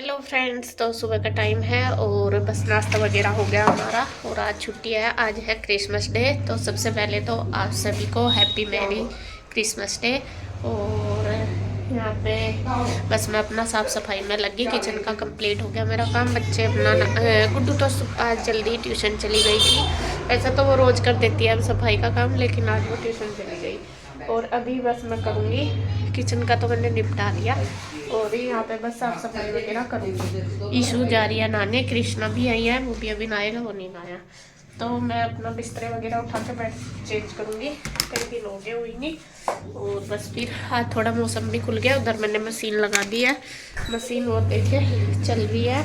Hello friends, तो सुबह का टाइम है और बस नाश्ता वगैरह हो गया हमारा। और आज छुट्टी है, आज है क्रिसमस डे। तो सबसे पहले तो आप सभी को हैप्पी मैरी क्रिसमस डे। और यहाँ पे बस मैं अपना साफ़ सफाई में लगी, किचन का कंप्लीट हो गया मेरा काम। बच्चे अपना गुड्डू तो आज जल्दी ट्यूशन चली गई थी। ऐसा तो वो रोज़ कर देती है अब सफाई का काम, लेकिन आज वो ट्यूशन चली गई। और अभी बस मैं करूँगी, किचन का तो मैंने निपटा दिया और यहाँ पे बस साफ सफाई वगैरह करूँगी। ईशू जा रही है नहाने, कृष्णा भी आई है, वो भी अभी नहाएगा, वो नहीं नहाया। तो मैं अपना बिस्तरे वगैरह उठा के बेड चेंज करूँगी, कई दिन हो गए हुई नहीं। और बस फिर आज थोड़ा मौसम भी खुल गया। उधर मैंने मशीन लगा दी है, मशीन वो देखे चल रही है।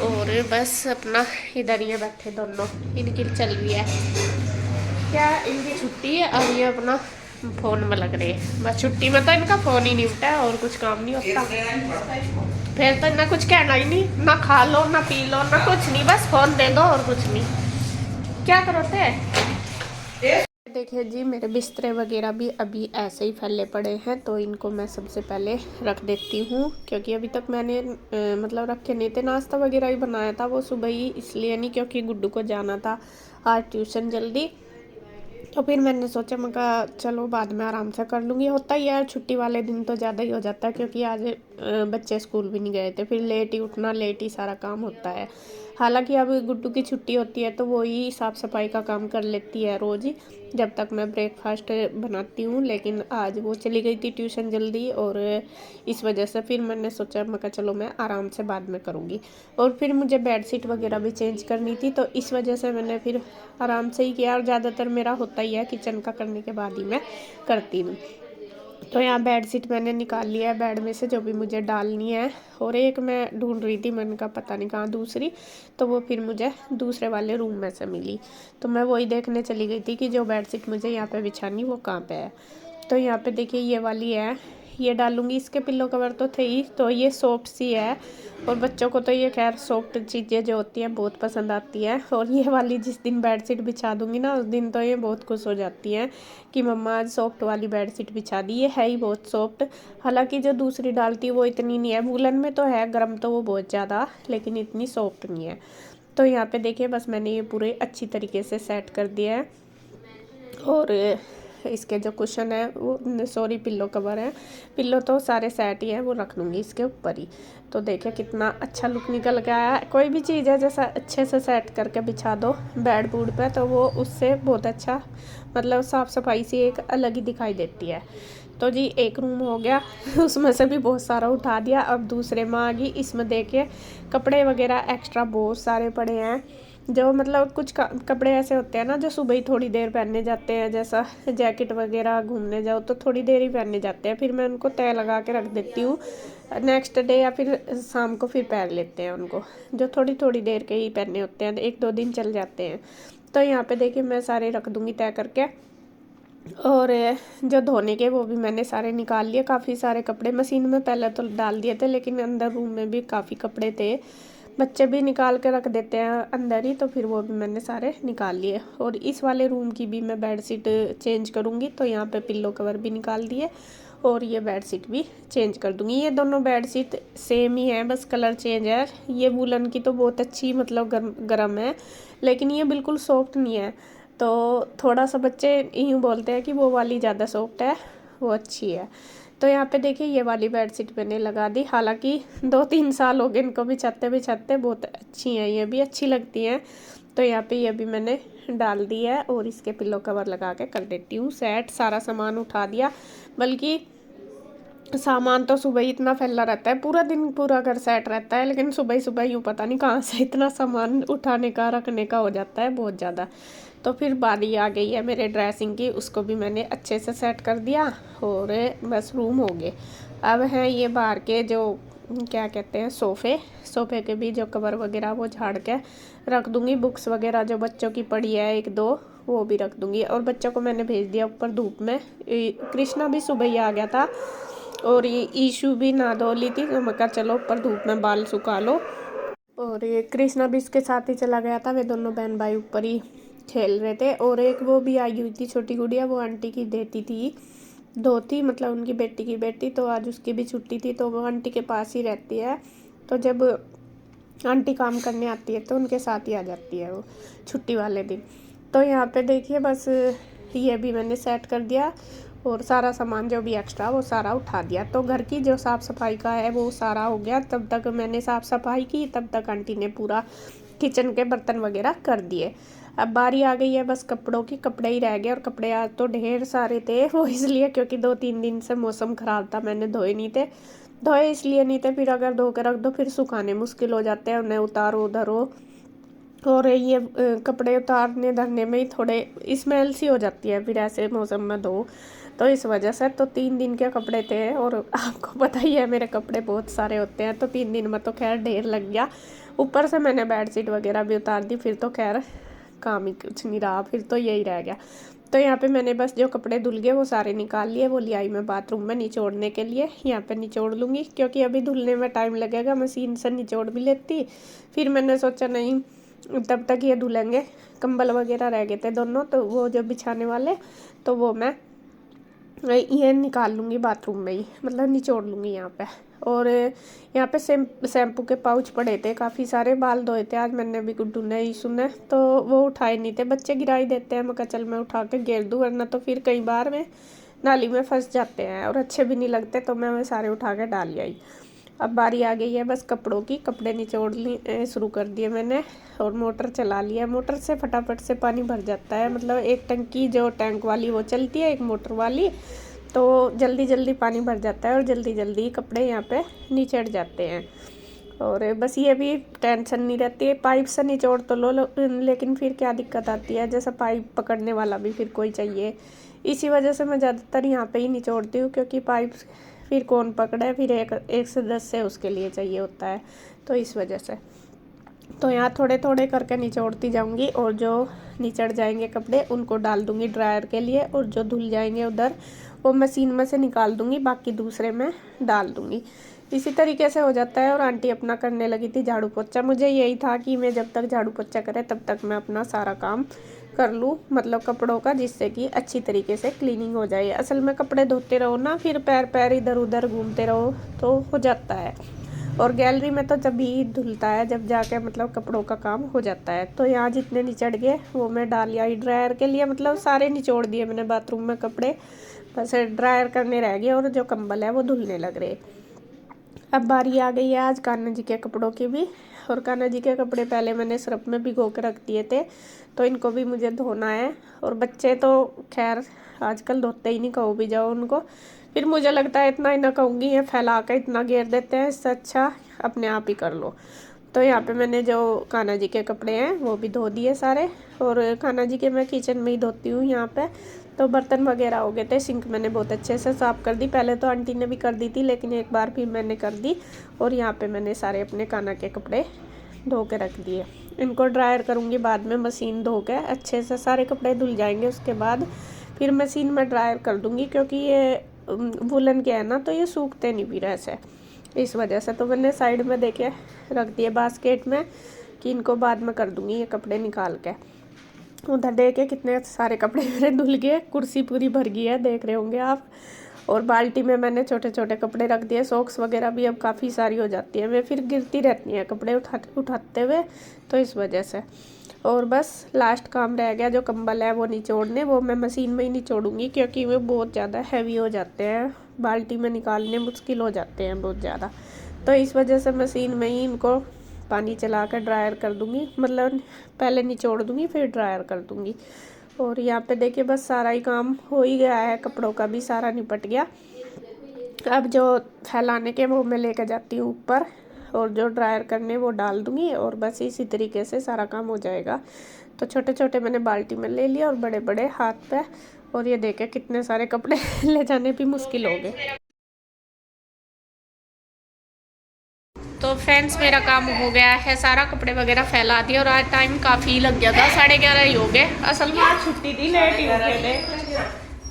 और बस अपना इधर ये बैठे दोनों, इनकी चल रही है क्या, इनकी छुट्टी है। अब ये अपना फ़ोन में लग रहे हैं। बस छुट्टी में तो इनका फ़ोन ही नहीं उठता है और कुछ काम नहीं होता। फिर तो ना कुछ कहना ही नहीं, ना खा लो ना पी लो ना कुछ नहीं, बस फ़ोन दे दो और कुछ नहीं। क्या करोते देखिए जी, मेरे बिस्तरे वगैरह भी अभी ऐसे ही फैले पड़े हैं, तो इनको मैं सबसे पहले रख देती हूँ। क्योंकि अभी तक मैंने मतलब रखे नहीं थे, नाश्ता वगैरह ही बनाया था वो सुबह ही, इसलिए नहीं क्योंकि गुड्डू को जाना था आज ट्यूशन जल्दी। तो फिर मैंने सोचा, मैं कहा चलो बाद में आराम से कर लूँगी। होता ही है, छुट्टी वाले दिन तो ज़्यादा ही हो जाता है, क्योंकि आज बच्चे स्कूल भी नहीं गए थे, फिर लेट ही उठना, लेट ही सारा काम होता है। हालांकि अब गुड्डू की छुट्टी होती है तो वो ही साफ़ सफाई का काम कर लेती है रोज़ ही, जब तक मैं ब्रेकफास्ट बनाती हूँ। लेकिन आज वो चली गई थी ट्यूशन जल्दी, और इस वजह से फिर मैंने सोचा, मैं कहा चलो मैं आराम से बाद में करूँगी। और फिर मुझे बेडशीट वगैरह भी चेंज करनी थी, तो इस वजह से मैंने फिर आराम से ही किया। और ज़्यादातर मेरा होता ही है किचन का करने के बाद ही मैं करती हूँ। तो यहाँ बेडशीट मैंने निकाल लिया है बेड में से, जो भी मुझे डालनी है। और एक मैं ढूंढ रही थी, मैंने कहा पता नहीं कहाँ दूसरी, तो वो फिर मुझे दूसरे वाले रूम में से मिली। तो मैं वही देखने चली गई थी कि जो बेडशीट मुझे यहाँ पे बिछानी वो कहाँ पे है। तो यहाँ पे देखिए ये वाली है, ये डालूंगी। इसके पिल्लो कवर तो थे ही, तो ये सॉफ्ट सी है। और बच्चों को तो ये खैर सॉफ्ट चीज़ें जो होती हैं बहुत पसंद आती है। और ये वाली जिस दिन बेडशीट बिछा दूंगी ना, उस दिन तो ये बहुत खुश हो जाती हैं कि मम्मा आज सॉफ्ट वाली बेडशीट बिछा दी। ये है ही बहुत सॉफ्ट। हालांकि जो दूसरी डालती है वो इतनी नहीं है, वूलन में तो है गर्म, तो वो बहुत ज़्यादा, लेकिन इतनी सॉफ्ट नहीं है। तो यहाँ पे देखिए बस मैंने ये पूरे अच्छी तरीके से सेट कर दिया है। और इसके जो कुशन है वो, सॉरी पिल्लो कवर है, पिल्लो तो सारे सेट ही है, वो रख लूँगी इसके ऊपर ही। तो देखिए कितना अच्छा लुक निकल के आया है। कोई भी चीज़ है जैसा अच्छे से सेट करके बिछा दो बेड बूड पे, तो वो उससे बहुत अच्छा, मतलब साफ़ सफाई सी एक अलग ही दिखाई देती है। तो जी एक रूम हो गया उसमें से भी बहुत सारा उठा दिया। अब दूसरे में आ गई। इसमें देखिए कपड़े वगैरह एक्स्ट्रा बहुत सारे पड़े हैं, जो मतलब कुछ कपड़े ऐसे होते हैं ना जो सुबह ही थोड़ी देर पहनने जाते हैं, जैसा जैकेट वगैरह घूमने जाओ तो थोड़ी देर ही पहनने जाते हैं, फिर मैं उनको तय लगा के रख देती हूँ। नेक्स्ट डे या फिर शाम को फिर पहन लेते हैं उनको, जो थोड़ी थोड़ी देर के ही पहनने होते हैं, एक दो दिन चल जाते हैं। तो यहाँ पे देखिए मैं सारे रख दूँगी तय करके। और जो धोने के वो भी मैंने सारे निकाल लिए। काफ़ी सारे कपड़े मशीन में पहले तो डाल दिए थे, लेकिन अंदर रूम में भी काफ़ी कपड़े थे, बच्चे भी निकाल के रख देते हैं अंदर ही, तो फिर वो भी मैंने सारे निकाल लिए। और इस वाले रूम की भी मैं बेडशीट चेंज करूँगी, तो यहाँ पे पिल्लो कवर भी निकाल दिए और ये बेडशीट भी चेंज कर दूँगी। ये दोनों बेडशीट सेम ही है, बस कलर चेंज है। ये वूलन की तो बहुत अच्छी, मतलब गर्म है, लेकिन ये बिल्कुल सॉफ्ट नहीं है। तो थोड़ा सा बच्चे यूँ बोलते हैं कि वो वाली ज़्यादा सॉफ्ट है, वो अच्छी है। तो यहाँ पे देखिए ये वाली बेडशीट मैंने लगा दी। हालांकि 2-3 साल हो गए इनको बिछाते बिछाते, बहुत अच्छी हैं, ये भी अच्छी लगती हैं। तो यहाँ पे ये भी मैंने डाल दी है और इसके पिल्लो कवर लगा के कर देती हूँ सेट। सारा सामान उठा दिया, बल्कि सामान तो सुबह ही इतना फैला रहता है, पूरा दिन पूरा घर सेट रहता है, लेकिन सुबह ही सुबह यूँ पता नहीं कहाँ से इतना सामान उठाने का रखने का हो जाता है बहुत ज़्यादा। तो फिर बारी आ गई है मेरे ड्रेसिंग की, उसको भी मैंने अच्छे से सेट कर दिया और बस रूम हो गए। अब हैं ये बाहर के जो क्या कहते हैं सोफ़े के भी जो कवर वगैरह वो झाड़ के रख दूँगी। बुक्स वगैरह जो बच्चों की पड़ी है एक दो, वो भी रख दूँगी। और बच्चों को मैंने भेज दिया ऊपर धूप में। कृष्णा भी सुबह ही आ गया था और ये ईशू भी नहा धो ली थी, तो मैं कहा चलो ऊपर धूप में बाल सुखा लो। और ये कृष्णा भी इसके साथ ही चला गया था, वे दोनों बहन भाई ऊपर ही खेल रहे थे। और एक वो भी आई हुई थी छोटी गुड़िया, वो आंटी की देती थी, धोती, मतलब उनकी बेटी की बेटी, तो आज उसकी भी छुट्टी थी, तो वो आंटी के पास ही रहती है। तो जब आंटी काम करने आती है तो उनके साथ ही आ जाती है वो छुट्टी वाले दिन। तो यहाँ पे देखिए बस ये भी मैंने सेट कर दिया और सारा सामान जो भी एक्स्ट्रा वो सारा उठा दिया। तो घर की जो साफ़ सफाई का है वो सारा हो गया। तब तक मैंने साफ़ सफाई की, तब तक आंटी ने पूरा किचन के बर्तन वगैरह कर दिए। अब बारी आ गई है बस कपड़ों की। कपड़े ही रह गए और कपड़े आज तो ढेर सारे थे, वो इसलिए क्योंकि 2-3 दिन से मौसम ख़राब था, मैंने धोए नहीं थे। धोए इसलिए नहीं थे, फिर अगर धो के रख दो फिर सुखाने मुश्किल हो जाते हैं, उन्हें उतारो धरो। और ये कपड़े उतारने धरने में ही थोड़े स्मेल सी हो जाती है फिर ऐसे मौसम में धो, तो इस वजह से। तो 3 दिन के कपड़े थे और आपको पता ही है मेरे कपड़े बहुत सारे होते हैं, तो 3 दिन में तो खैर ढेर लग गया। ऊपर से मैंने बेडशीट वगैरह भी उतार दी, फिर तो खैर काम ही कुछ नहीं रहा, फिर तो यही रह गया। तो यहाँ पे मैंने बस जो कपड़े धुल गए वो सारे निकाल लिए, वो ले आई मैं बाथरूम में निचोड़ने के लिए। यहाँ पे निचोड़ लूँगी क्योंकि अभी धुलने में टाइम लगेगा, मशीन से निचोड़ भी लेती। फिर मैंने सोचा नहीं तब तक ये धुलेंगे, कंबल वगैरह रह गए थे दोनों, तो वो जो बिछाने वाले तो वो मैं ये निकाल लूँगी बाथरूम में ही, मतलब निचोड़ लूँगी यहाँ पे। और यहाँ पे शैम्पू के पाउच पड़े थे काफ़ी सारे, बाल धोए थे आज मैंने भी, गुड्डू ने ईशू ने, तो वो उठाए नहीं थे, बच्चे गिराई देते हैं। मैं कहा चल मैं उठा के घेर दूँ, वरना तो फिर कई बार में नाली में फंस जाते हैं और अच्छे भी नहीं लगते, तो मैं वो सारे उठा के डाल आई। अब बारी आ गई है बस कपड़ों की। कपड़े निचोड़ शुरू कर दिए मैंने और मोटर चला लिया। मोटर से फटाफट से पानी भर जाता है, मतलब एक टंकी जो टैंक वाली वो चलती है, एक मोटर वाली, तो जल्दी जल्दी पानी भर जाता है और जल्दी जल्दी कपड़े यहाँ पे निचड़ जाते हैं। और बस ये भी टेंशन नहीं रहती है, पाइप से निचोड़ तो लो, लेकिन फिर क्या दिक्कत आती है, जैसा पाइप पकड़ने वाला भी फिर कोई चाहिए। इसी वजह से मैं ज़्यादातर यहाँ पे ही निचोड़ती हूँ, क्योंकि पाइप फिर कौन पकड़े, फिर एक से 10 से उसके लिए चाहिए होता है, तो इस वजह से। तो यहाँ थोड़े थोड़े करके निचोड़ती जाऊँगी और जो निचड़ जाएंगे कपड़े उनको डाल दूँगी ड्रायर के लिए, और जो धुल जाएंगे उधर वो मशीन में से निकाल दूँगी, बाकी दूसरे में डाल दूँगी। इसी तरीके से हो जाता है। और आंटी अपना करने लगी थी झाड़ू पोछा। मुझे यही था कि मैं जब तक झाड़ू पोछा करे तब तक मैं अपना सारा काम कर लूँ, मतलब कपड़ों का, जिससे कि अच्छी तरीके से क्लीनिंग हो जाए। असल में कपड़े धोते रहो ना, फिर पैर इधर उधर घूमते रहो तो हो जाता है। और गैलरी में तो जब भी धुलता है, जब जाके मतलब कपड़ों का काम हो जाता है। तो यहाँ जितने निचड़ गए वो मैं डाल आई ड्रायर के लिए, मतलब सारे निचोड़ दिए मैंने बाथरूम में कपड़े, बस ड्रायर करने रह गए और जो कंबल है वो धुलने लग रहे। अब बारी आ गई है आज कान्हा जी के कपड़ों की भी। और कान्हा जी के कपड़े पहले मैंने सर्फ में भिगो के रख दिए थे, तो इनको भी मुझे धोना है। और बच्चे तो खैर आजकल धोते ही नहीं, कहो भी जाओ उनको, फिर मुझे लगता है इतना ही ना कहूँगी, ये फैला के इतना घेर देते हैं, इससे अच्छा अपने आप ही कर लो। तो यहाँ पे मैंने जो कान्हा जी के कपड़े हैं वो भी धो दिए सारे। और कान्हा जी के मैं किचन में ही धोती हूँ यहाँ पे। तो बर्तन वगैरह हो गए थे, सिंक मैंने बहुत अच्छे से साफ़ कर दी, पहले तो आंटी ने भी कर दी थी, लेकिन एक बार फिर मैंने कर दी। और यहाँ पे मैंने सारे अपने कान्हा के कपड़े धो के रख दिए। इनको ड्रायर करूँगी बाद में, मशीन धो के अच्छे से सारे कपड़े धुल जाएंगे, उसके बाद फिर मशीन में ड्रायर कर दूँगी, क्योंकि ये वुलन के है ना, तो ये सूखते नहीं फिर ऐसे, इस वजह से। तो मैंने साइड में देखे रख दिए बास्केट में कि इनको बाद में कर दूँगी ये कपड़े निकाल के। उधर देखे कितने सारे कपड़े मेरे धुल गए, कुर्सी पूरी भर गई है, देख रहे होंगे आप। और बाल्टी में मैंने छोटे छोटे कपड़े रख दिए, सॉक्स वगैरह भी अब काफ़ी सारी हो जाती है, मैं फिर गिरती रहती हैं कपड़े उठाते हुए, तो इस वजह से। और बस लास्ट काम रह गया, जो कंबल है वो निचोड़ने, वो मैं मशीन में ही निचोड़ूंगी, क्योंकि वो बहुत ज़्यादा हैवी हो जाते हैं, बाल्टी में निकालने मुश्किल हो जाते हैं बहुत ज़्यादा। तो इस वजह से मशीन में ही इनको पानी चला कर ड्रायर कर दूँगी, मतलब पहले निचोड़ दूँगी फिर ड्रायर कर दूँगी। और यहाँ पे देखिए बस सारा ही काम हो ही गया है, कपड़ों का भी सारा निपट गया। अब जो फैलाने के वो मैं लेकर जाती हूँ ऊपर, और जो ड्रायर करने वो डाल दूँगी, और बस इसी तरीके से सारा काम हो जाएगा। तो छोटे छोटे मैंने बाल्टी में ले लिया और बड़े बड़े हाथ पे। और ये देखे कितने सारे कपड़े ले जाने भी मुश्किल हो गए। तो फ्रेंड्स मेरा काम हो गया है, सारा कपड़े वगैरह फैला दिए, और आज टाइम काफ़ी लग गया था, 11:30 ही हो गए। असल में आज छुट्टी थी, लेट ही हो गए थे,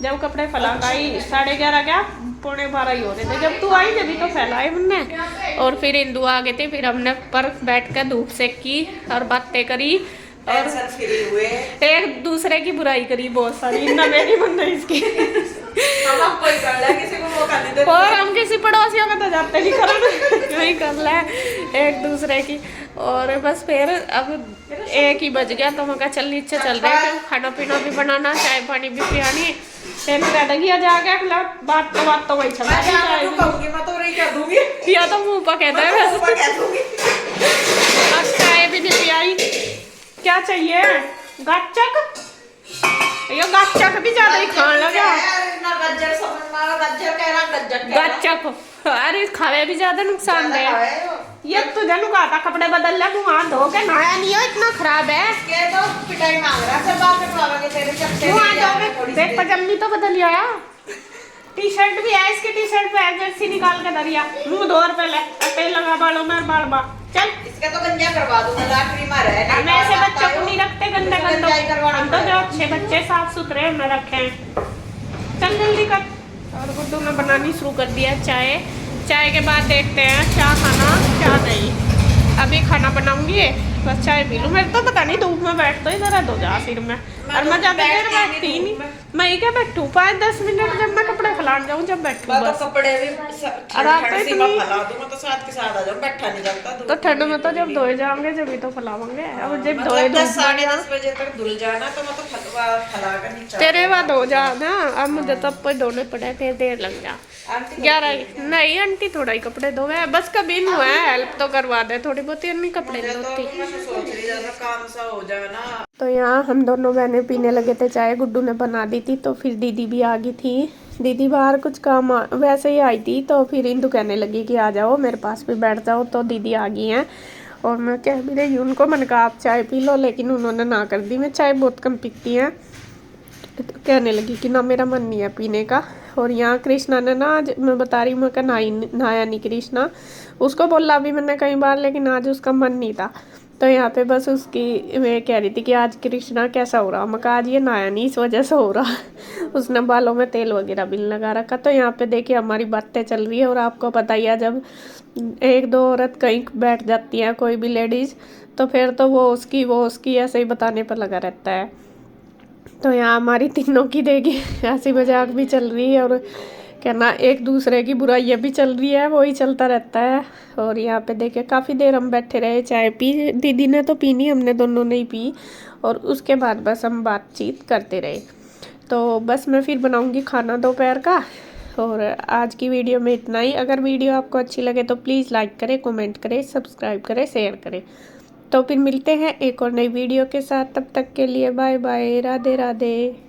जब कपड़े फैला ही 11:30 क्या 11:45 ही हो रहे थे, जब तू आई जब तो फैलाए हमने। और फिर इंदू आ गए थे, फिर हमने पर बैठ कर धूप सेक की और बातें करी और एक दूसरे की बुराई करी बहुत सारी, ना मेरी मन इसकी हम आपको ही कर ले, किसी को मौका नहीं देते। और हम किसी पड़ोसियों का तो जाते नहीं कर नहीं कर ले एक दूसरे की। और बस फिर अब 1 ही बज गया तो मैं कहा चल नीचे चल रहे हैं, खाना पीना भी बनाना, चाय पानी भी पियानी। फिर कह देगी जा गया मतलब बात तो वही चल रही है। मैं तो रही कर दूंगी या तो मुंह पर कहता है वैसे। कह दूंगी। अब चाय भी नहीं पियाई। क्या चाहिए? गच्चक? ये गच्चक भी ज्यादा ही खाने लगा। गच्चक अरे खावे भी ज्यादा नुकसान दे। ये तुझे नुका था कपड़े बदल ले, मुँह धो के नहाया नहीं हो, इतना खराब है। ये तो पिटाई मांग रहा है, बात करवाओगे तेरे चक्कर। देख पजामी तो बदल आया, टी शर्ट भी है इसकी, टी शर्ट पे जर्सी निकाल के दरिया, मुंह धो पहले, तेल लगा बालों में बार बार। चल इसका तो गंजा करवा दूंगा, लाटरी मार है। हम ऐसे बच्चों को नहीं रखते गंदे हम तो जो अच्छे बच्चे साफ सुथरे हमने रखे हैं। चल जल्दी कर। और गुड्डू ने बनानी शुरू कर दिया चाय। चाय के बाद देखते हैं क्या खाना क्या नहीं। अभी खाना बनाऊंगी, बस चाय पी लूँ। मेरे तो पता नहीं धूप में बैठ तो इधर हो जा सिर में, और मैं ज्यादा देर बैठती ही नहीं। मैं क्या बैठूँ 5-10 मिनट, जब मैं कपड़े फैलान जाऊँ जब बैठूँ बस। कपड़े भी तो ठंड में तो जब धोए जाओगे जब तो फैलावांगे। अब जब धोए 10-10 बजे तक धुल जाना तो मैं तो फैला कर नहीं तेरे बाद हो जा ना। अब मुझे तब पर धोने पड़े थे, देर लग जा। 11 नहीं आंटी थोड़ा ही कपड़े धोवे, बस कभी नहीं हुआ है, हेल्प तो करवा दे थोड़ी बहुत, नहीं कपड़े नहीं धोती। काम सा हो जाए ना। तो यहाँ हम दोनों बहनें पीने लगे थे चाय, गुड्डू ने बना दी थी। तो फिर दीदी भी आ गई थी। दीदी बाहर कुछ काम वैसे ही आई थी, तो फिर इंदु कहने लगी कि आ जाओ मेरे पास भी बैठ जाओ। तो दीदी आ गई हैं और मैं कह भी रही उनको, मैंने कहा आप चाय पी लो, लेकिन उन्होंने ना कर दी। मैं चाय बहुत कम पीती हैं, तो कहने लगी कि ना मेरा मन नहीं है पीने का। और यहाँ कृष्णा ने ना, आज मैं बता रही हूँ, मैं नहाया नहीं कृष्णा, उसको बोला भी मैंने कई बार, लेकिन आज उसका मन नहीं था। तो यहाँ पे बस उसकी वे कह रही थी कि आज कृष्णा कैसा हो रहा, मैं कहा आज ये नहाया नहीं इस वजह से हो रहा। उसने बालों में तेल वगैरह भी लगा रखा। तो यहाँ पे देखिए हमारी बातें चल रही है। और आपको पता ही है जब 1-2 औरत कहीं बैठ जाती है, कोई भी लेडीज़, तो फिर तो वो उसकी ऐसे ही बताने पर लगा रहता है। तो यहाँ हमारी तीनों की देखिए हंसी मजाक भी चल रही है, और कहना एक दूसरे की बुराइयाँ भी चल रही है, वही चलता रहता है। और यहाँ पे देखिए काफ़ी देर हम बैठे रहे, चाय पी, दीदी ने तो पी नहीं, हमने दोनों ने ही पी। और उसके बाद बस हम बातचीत करते रहे। तो बस मैं फिर बनाऊँगी खाना दोपहर का। और आज की वीडियो में इतना ही। अगर वीडियो आपको अच्छी लगे तो प्लीज़ लाइक करें, कमेंट करें, सब्सक्राइब करें, शेयर करें। तो फिर मिलते हैं एक और नई वीडियो के साथ। तब तक के लिए बाय बाय, राधे राधे।